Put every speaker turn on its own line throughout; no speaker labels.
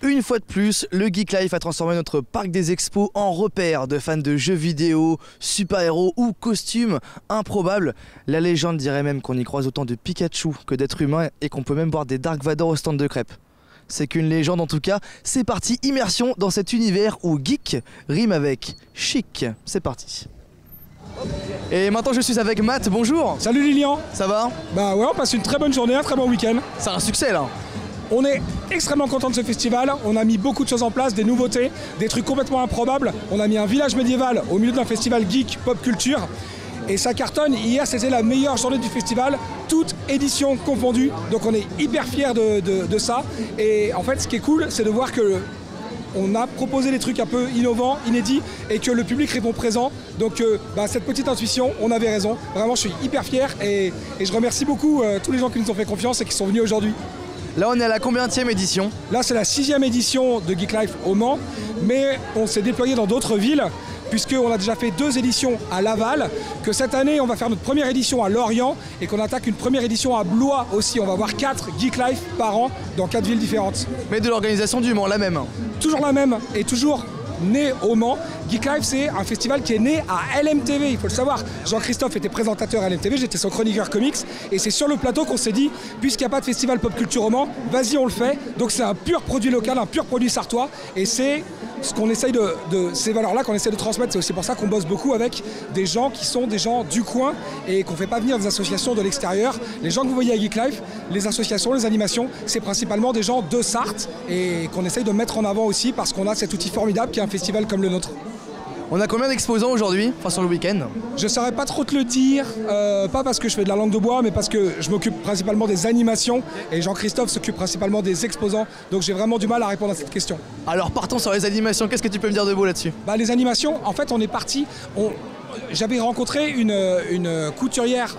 une fois de plus, le Geek Life a transformé notre parc des expos en repère de fans de jeux vidéo, super-héros ou costumes improbables. La légende dirait même qu'on y croise autant de Pikachu que d'êtres humains et qu'on peut même boire des Dark Vador au stand de crêpes. C'est qu'une légende en tout cas, c'est parti, immersion dans cet univers où geek rime avec chic. C'est parti. Et maintenant je suis avec Matt, bonjour.
Salut Lilian.
Ça va?
Bah ouais, on passe une très bonne journée, un très bon week-end.
C'est un succès là.
On est extrêmement content de ce festival, on a mis beaucoup de choses en place, des nouveautés, des trucs complètement improbables. On a mis un village médiéval au milieu d'un festival geek pop culture. Et ça cartonne. Hier c'était la meilleure journée du festival, toutes éditions confondues. Donc on est hyper fiers de ça. Et en fait ce qui est cool c'est de voir que on a proposé des trucs un peu innovants, inédits, et que le public répond présent. Donc cette petite intuition, on avait raison. Vraiment je suis hyper fier et je remercie beaucoup tous les gens qui nous ont fait confiance et qui sont venus aujourd'hui.
Là on est à la combienième édition? Là
c'est la 6e édition de Geek Life au Mans, mais on s'est déployé dans d'autres villes, puisqu'on a déjà fait 2 éditions à Laval, que cette année on va faire notre première édition à Lorient et qu'on attaque une première édition à Blois aussi. On va avoir 4 Geek Life par an dans 4 villes différentes.
Mais de l'organisation du Mans, la même?
Toujours la même et toujours né au Mans. Geek Life c'est un festival qui est né à LMTV, il faut le savoir. Jean-Christophe était présentateur à LMTV, j'étais son chroniqueur comics et c'est sur le plateau qu'on s'est dit, puisqu'il n'y a pas de festival pop culture au Mans, vas-y on le fait. Donc c'est un pur produit local, un pur produit sartois et c'est ce qu'on essaye ces valeurs-là qu'on essaie de transmettre. C'est aussi pour ça qu'on bosse beaucoup avec des gens qui sont des gens du coin et qu'on ne fait pas venir des associations de l'extérieur. Les gens que vous voyez à Geek Life, les associations, les animations, c'est principalement des gens de Sarthe et qu'on essaye de mettre en avant aussi parce qu'on a cet outil formidable qui est un festival comme le nôtre.
On a combien d'exposants aujourd'hui, enfin sur le week-end? Je
ne saurais pas trop te le dire, pas parce que je fais de la langue de bois, mais parce que je m'occupe principalement des animations et Jean-Christophe s'occupe principalement des exposants, donc j'ai vraiment du mal à répondre à cette question.
Alors partons sur les animations, qu'est-ce que tu peux me dire de beau là-dessus?
Les animations, en fait on est parti, j'avais rencontré une couturière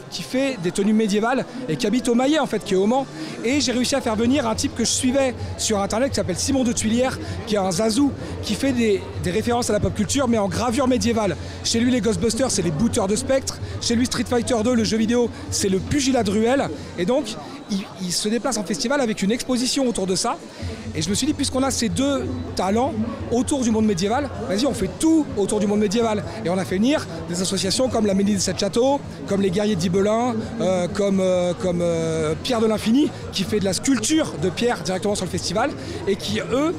qui fait des tenues médiévales et qui habite au Maillet en fait, qui est au Mans. Et j'ai réussi à faire venir un type que je suivais sur internet qui s'appelle Simon de Tuilière, qui est un zazou, qui fait des références à la pop culture mais en gravure médiévale. Chez lui les Ghostbusters c'est les bouteurs de spectres, chez lui Street Fighter 2 le jeu vidéo c'est le pugilat de ruelle. Et donc il se déplace en festival avec une exposition autour de ça. Et je me suis dit, puisqu'on a ces 2 talents autour du monde médiéval, vas-y on fait tout autour du monde médiéval. Et on a fait venir des associations comme la Mairie des 7 Châteaux, comme les Guerriers d'Ibelin, comme Pierre de l'Infini, qui fait de la sculpture de pierre directement sur le festival, et qui eux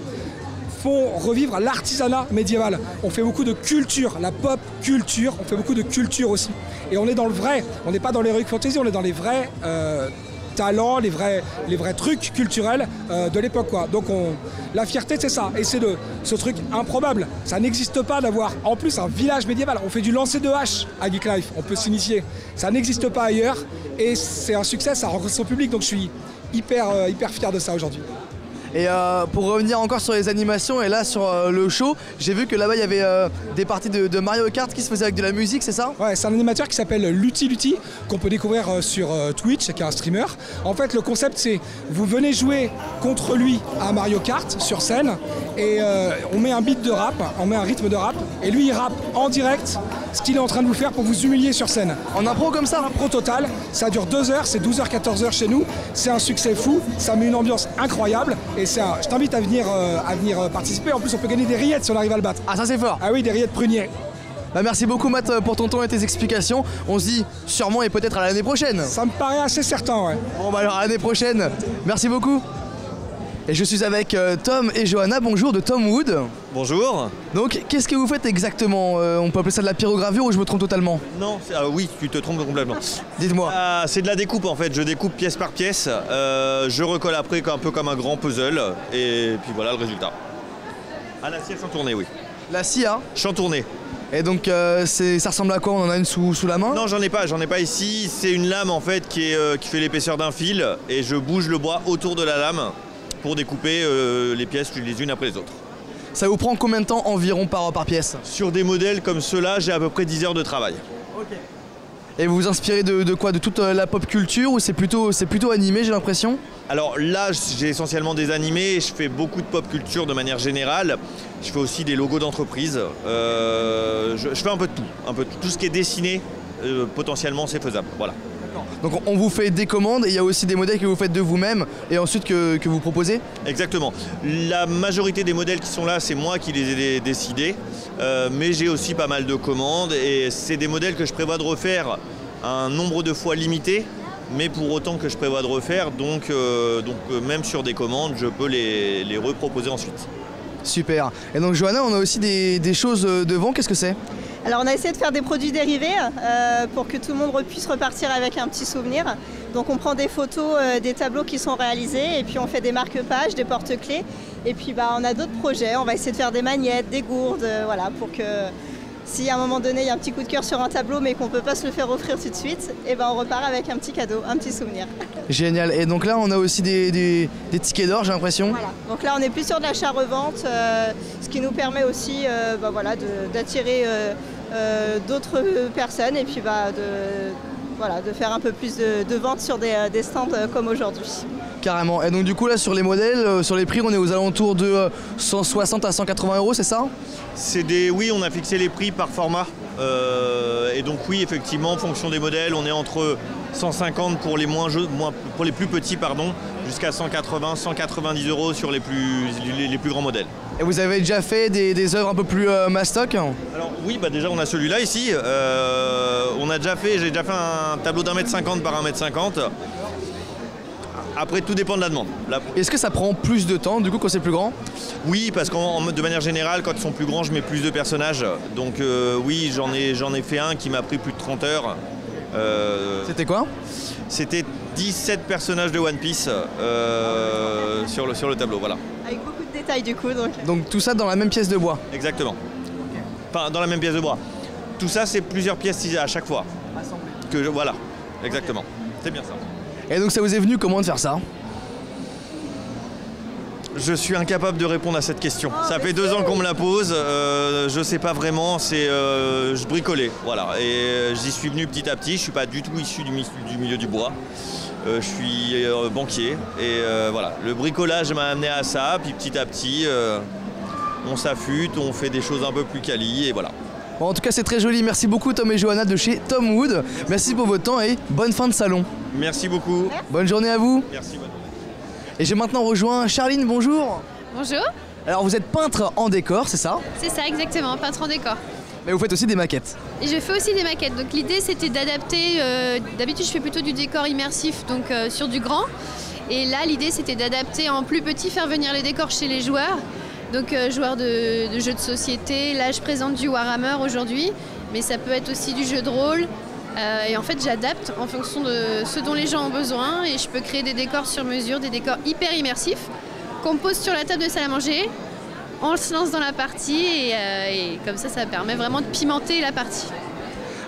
font revivre l'artisanat médiéval. On fait beaucoup de culture, la pop culture, on fait beaucoup de culture aussi. Et on est dans le vrai, on n'est pas dans l'heroic fantasy, on est dans les vrais talents, les vrais trucs culturels de l'époque quoi. Donc la fierté c'est ça, et c'est de ce truc improbable. Ça n'existe pas d'avoir en plus un village médiéval. On fait du lancer de hache à Geek Life, on peut s'initier. Ça n'existe pas ailleurs et c'est un succès, ça rencontre son public, donc je suis hyper fier de ça aujourd'hui.
Et pour revenir encore sur les animations et là sur le show, j'ai vu que là-bas il y avait des parties de Mario Kart qui se faisaient avec de la musique, c'est ça?
Ouais, c'est un animateur qui s'appelle Lutti, qu'on peut découvrir sur Twitch, qui est un streamer. En fait le concept c'est, vous venez jouer contre lui à Mario Kart sur scène et on met un beat de rap, on met un rythme de rap et lui il rappe en direct ce qu'il est en train de vous faire pour vous humilier sur scène.
En impro comme ça?
En impro total, ça dure 2 heures, c'est 12h, 14h chez nous, c'est un succès fou, ça met une ambiance incroyable. Et je t'invite à venir participer. En plus, on peut gagner des rillettes si on arrive à le battre.
Ah, ça c'est fort.
Ah oui, des rillettes pruniers.
Merci beaucoup Matt pour ton temps et tes explications. On se dit sûrement et peut-être à l'année prochaine.
Ça me paraît assez certain, ouais.
Bon alors à l'année prochaine. Merci beaucoup. Et je suis avec Tom et Johanna, bonjour, de Tom Wood.
Bonjour.
Donc qu'est-ce que vous faites exactement? On peut appeler ça de la pyrogravure ou je me trompe totalement?
Non, oui, tu te trompes complètement.
Dites-moi.
C'est de la découpe en fait, je découpe pièce par pièce, je recolle après un peu comme un grand puzzle et puis voilà le résultat. À la scie sans tourner, oui.
La scie, hein?
Sans tourner.
Et donc ça ressemble à quoi? On en a une sous la main?
Non, j'en ai pas ici, c'est une lame en fait qui fait l'épaisseur d'un fil et je bouge le bois autour de la lame pour découper les pièces les unes après les autres.
Ça vous prend combien de temps environ par pièce?
Sur des modèles comme ceux-là, j'ai à peu près 10 heures de travail.
Ok. Et vous vous inspirez de quoi? De toute la pop culture ou c'est plutôt animé, j'ai l'impression?
Alors là, j'ai essentiellement des animés, je fais beaucoup de pop culture de manière générale. Je fais aussi des logos d'entreprise. Je fais un peu de tout. Tout ce qui est dessiné, potentiellement, c'est faisable. Voilà.
Donc on vous fait des commandes et il y a aussi des modèles que vous faites de vous-même et ensuite que vous proposez?
Exactement. La majorité des modèles qui sont là, c'est moi qui les ai décidés, mais j'ai aussi pas mal de commandes et c'est des modèles que je prévois de refaire un nombre de fois limité, mais pour autant que je prévois de refaire, donc même sur des commandes, je peux les reproposer ensuite.
Super. Et donc Johanna, on a aussi des choses devant, qu'est-ce que c'est?
Alors on a essayé de faire des produits dérivés pour que tout le monde puisse repartir avec un petit souvenir. Donc on prend des photos des tableaux qui sont réalisés et puis on fait des marque-pages, des porte-clés. Et puis on a d'autres projets, on va essayer de faire des magnettes, des gourdes, voilà, pour que si à un moment donné il y a un petit coup de cœur sur un tableau mais qu'on ne peut pas se le faire offrir tout de suite, et on repart avec un petit cadeau, un petit souvenir.
Génial. Et donc là on a aussi des tickets d'or, j'ai l'impression.
Voilà. Donc là on est plus sur de l'achat-revente, ce qui nous permet aussi voilà, d'attirer d'autres personnes et puis de faire un peu plus de ventes sur des stands comme aujourd'hui.
Carrément. Et donc du coup là sur les modèles, sur les prix, on est aux alentours de 160 à 180 €, c'est ça?
Oui, on a fixé les prix par format. Et donc oui, effectivement, en fonction des modèles, on est entre 150 pour les pour les plus petits, pardon, jusqu'à 180, 190 € sur les plus grands modèles.
Et vous avez déjà fait des œuvres un peu plus mastoc?
Alors oui, déjà on a celui-là ici. J'ai déjà fait un tableau d'1,50 m par 1,50 m. Après, tout dépend de la demande.
Est-ce que ça prend plus de temps du coup quand c'est plus grand?
Oui, parce que de manière générale, quand ils sont plus grands, je mets plus de personnages. Donc oui, j'en ai fait un qui m'a pris plus de 30 heures.
C'était quoi?
C'était 17 personnages de One Piece sur le tableau, voilà.
Avec beaucoup de détails du coup.
Donc tout ça dans la même pièce de bois?
Exactement. Enfin, dans la même pièce de bois. Tout ça, c'est plusieurs pièces à chaque fois. Voilà, exactement. C'est bien ça.
Et donc ça vous est venu comment de faire ça?
Je suis incapable de répondre à cette question. Ça fait 2 ans qu'on me la pose, je sais pas vraiment, je bricolais, voilà. Et j'y suis venu petit à petit, je suis pas du tout issu du milieu du bois. Je suis banquier et voilà. Le bricolage m'a amené à ça, puis petit à petit, on s'affûte, on fait des choses un peu plus quali et voilà.
Bon, en tout cas c'est très joli, merci beaucoup Tom et Johanna de chez Tom Wood. Merci pour votre temps et bonne fin de salon.
Merci beaucoup.
Bonne journée à vous.
Merci, bonne journée.
Et j'ai maintenant rejoint Charline, bonjour.
Bonjour.
Alors vous êtes peintre en décor, c'est ça?
C'est ça exactement, peintre en décor.
Mais vous faites aussi des maquettes.
Et je fais aussi des maquettes, donc l'idée c'était d'adapter, d'habitude je fais plutôt du décor immersif, donc sur du grand. Et là l'idée c'était d'adapter en plus petit, faire venir les décors chez les joueurs. Donc joueurs de jeux de société, là je présente du Warhammer aujourd'hui, mais ça peut être aussi du jeu de rôle. Et en fait j'adapte en fonction de ce dont les gens ont besoin et je peux créer des décors sur mesure, des décors hyper immersifs qu'on pose sur la table de salle à manger, on se lance dans la partie et comme ça permet vraiment de pimenter la partie.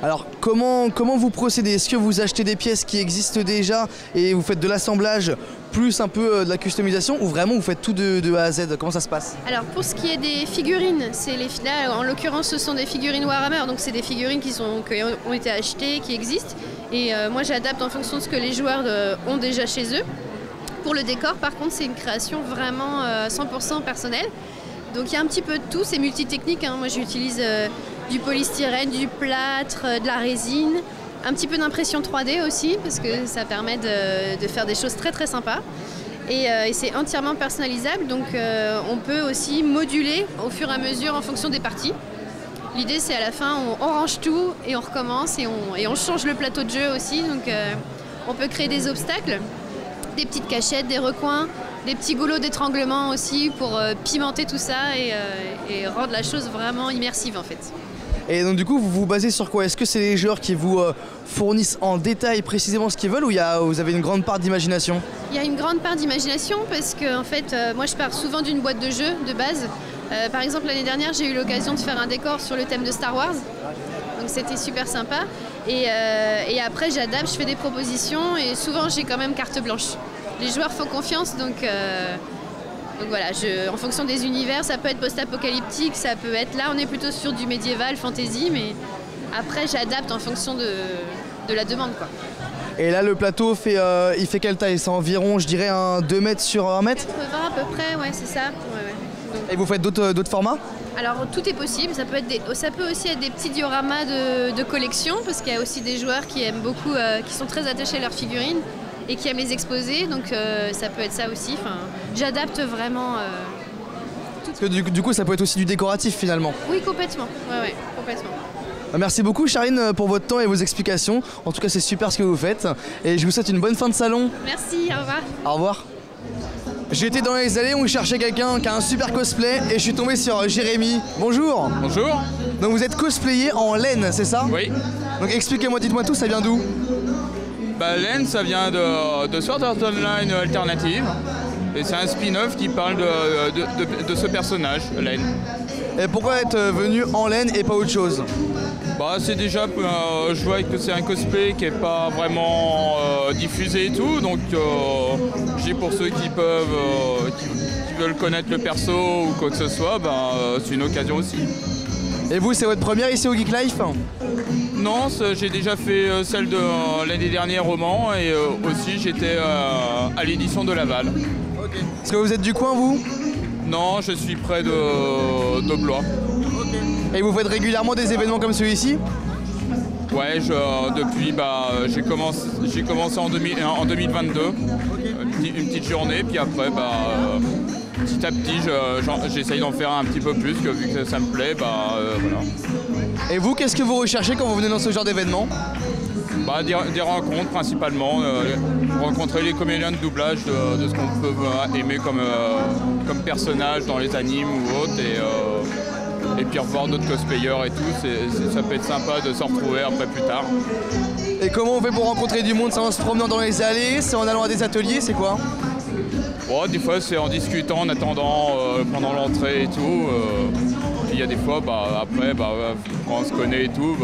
Alors comment vous procédez? Est-ce que vous achetez des pièces qui existent déjà et vous faites de l'assemblage plus un peu de la customisation ou vraiment vous faites tout de A à Z? Comment ça se passe?
Alors pour ce qui est des figurines, là en l'occurrence ce sont des figurines Warhammer, donc c'est des figurines qui ont été achetées, qui existent et moi j'adapte en fonction de ce que les joueurs ont déjà chez eux. Pour le décor par contre c'est une création vraiment 100% personnelle, donc il y a un petit peu de tout, c'est multitechnique, hein. Moi j'utilise du polystyrène, du plâtre, de la résine, un petit peu d'impression 3D aussi parce que ça permet de faire des choses très très sympas et c'est entièrement personnalisable, donc on peut aussi moduler au fur et à mesure en fonction des parties. L'idée c'est à la fin on range tout et on recommence et on change le plateau de jeu aussi, donc on peut créer des obstacles, des petites cachettes, des recoins, des petits goulots d'étranglement aussi pour pimenter tout ça et rendre la chose vraiment immersive en fait.
Et donc du coup vous vous basez sur quoi? Est-ce que c'est les joueurs qui vous fournissent en détail précisément ce qu'ils veulent ou vous avez une grande part d'imagination?
Il y a une grande part d'imagination parce que en fait, moi je pars souvent d'une boîte de jeux de base. Par exemple l'année dernière j'ai eu l'occasion de faire un décor sur le thème de Star Wars. Donc c'était super sympa. Et après j'adapte, je fais des propositions et souvent j'ai quand même carte blanche. Les joueurs font confiance donc voilà, en fonction des univers, ça peut être post-apocalyptique, ça peut être là, on est plutôt sur du médiéval, fantasy, mais après j'adapte en fonction de la demande, quoi.
Et là le plateau il fait quelle taille? C'est environ je dirais un 2 mètres sur 1 mètre?
80 à peu près, ouais c'est ça. Ouais.
Et vous faites d'autres formats?
Alors tout est possible, ça peut aussi être des petits dioramas de collection, parce qu'il y a aussi des joueurs qui aiment beaucoup, qui sont très attachés à leurs figurines et qui aiment les exposer, donc ça peut être ça aussi. Enfin, j'adapte vraiment.
Parce que du coup, ça peut être aussi du décoratif finalement.
Oui, complètement. Ouais, complètement.
Merci beaucoup Charline pour votre temps et vos explications. En tout cas, c'est super ce que vous faites. Et je vous souhaite une bonne fin de salon.
Merci, au revoir.
Au revoir. J'étais dans les allées où je cherchais quelqu'un qui a un super cosplay et je suis tombé sur Jérémy. Bonjour.
Bonjour.
Donc vous êtes cosplayé en laine, c'est ça?
Oui.
Donc expliquez-moi, dites-moi tout, ça vient d'où?
Bah, laine, ça vient de Sword Art Online Alternative. Et c'est un spin-off qui parle de ce personnage, laine.
Et pourquoi être venu en laine et pas autre chose?
Bah, c'est déjà, je vois que c'est un cosplay qui n'est pas vraiment diffusé et tout, donc je dis pour ceux qui veulent connaître le perso ou quoi que ce soit, c'est une occasion aussi.
Et vous, c'est votre première ici au Geek Life?
Non, j'ai déjà fait celle de l'année dernière au Mans et aussi j'étais à l'édition de Laval.
Okay. Est-ce que vous êtes du coin, vous?
Non, je suis près de Blois.
Et vous faites régulièrement des événements comme celui-ci?
Ouais, depuis, j'ai commencé en 2022, une petite journée, puis après, petit à petit, j'essaye d'en faire un petit peu plus, vu que ça me plaît, voilà.
Et vous, qu'est-ce que vous recherchez quand vous venez dans ce genre d'événement?
Des rencontres principalement, rencontrer les comédiens de doublage de ce qu'on peut aimer comme personnage dans les animes ou autres, et puis revoir d'autres cosplayers et tout, ça peut être sympa de se retrouver après plus tard.
Et comment on fait pour rencontrer du monde? C'est en se promenant dans les allées, c'est en allant à des ateliers, c'est quoi?
Bon, des fois c'est en discutant, en attendant pendant l'entrée et tout. Il y a des fois, après, quand on se connaît et tout,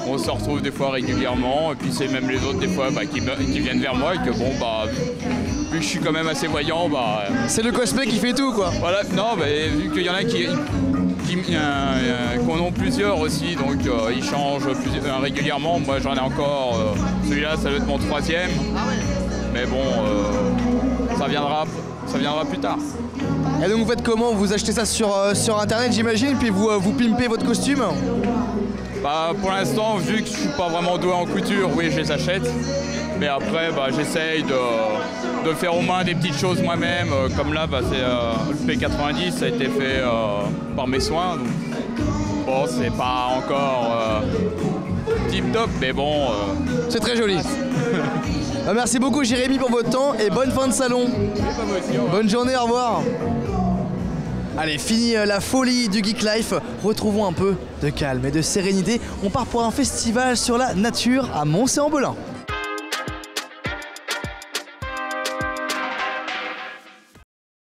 on se retrouve des fois régulièrement. Et puis c'est même les autres des fois qui viennent vers moi et que bon, vu que je suis quand même assez voyant,
c'est le cosplay qui fait tout, quoi.
Voilà, non, vu qu'il y en a qui en ont plusieurs aussi, donc ils changent régulièrement. Moi j'en ai encore, celui-là ça doit être mon 3e, mais bon, ça viendra plus tard.
Et donc vous faites comment? Vous achetez ça sur internet, j'imagine, puis vous pimpez votre costume?
Pour l'instant, vu que je suis pas vraiment doué en couture, oui, je les achète. Mais après, j'essaye de faire au moins des petites choses moi-même. Comme là, c'est le P90, ça a été fait par mes soins. Donc, bon, c'est pas encore tip top, mais bon.
C'est très joli. Merci beaucoup Jérémy pour votre temps et bonne fin de salon. Bonne journée, au revoir. Allez, fini la folie du Geek Life, retrouvons un peu de calme et de sérénité. On part pour un festival sur la nature à Mons-et-en-Belin.